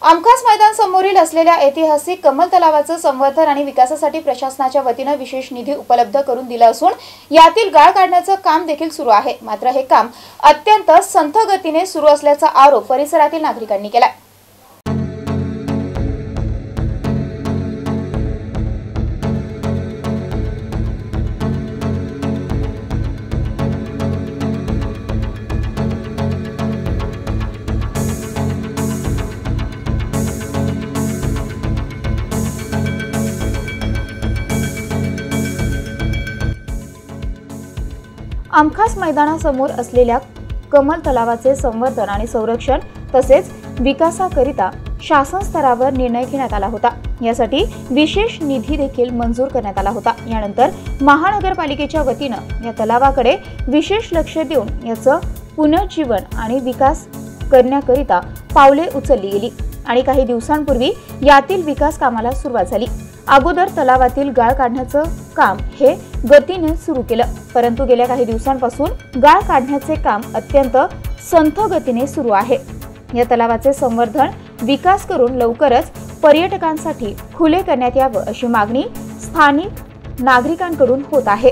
आमखास मैदान समोरील असलेल्या ऐतिहासिक कमल तलावाचं संवर्धन आणि विकासासाठी प्रशासनाच्या वतीने विशेष निधी उपलब्ध करून दिला असून यातील गाळ काढण्याचं काम देखील सुरू आहे। मात्र हे काम अत्यंत संथ गतीने सुरू असल्याचा आरोप परिसरातील नागरिकांनी केला। आमखास मैदानासमोर असलेल्या कमल तलावाचे संवर्धन आणि संरक्षण तसेच विकासाकरिता शासन स्तरावर निर्णय घेण्यात आला होता। यासाठी विशेष निधी देखील मंजूर करण्यात आला होता। यानंतर महानगरपालिकेच्या वतीने या तलावाकडे विशेष लक्ष देऊन याचं पुनर्जीवन आणि विकास करण्याकरिता पावले उचलली गेली आणि काही दिवसांपूर्वी यातील विकास कामाला सुरुवात झाली। अगोदर तलावातील गाळ काढण्याचं काम हे गतीने सुरू केलं, परंतु गेल्या काही दिवसांपासून गाळ काढण्याचे काम अत्यंत संथ गतीने सुरू आहे। या तलावाचे संवर्धन विकास करून लवकरच पर्यटकांसाठी खुले करण्यात यावं अशी मागणी स्थानिक नागरिकांकडून होत आहे।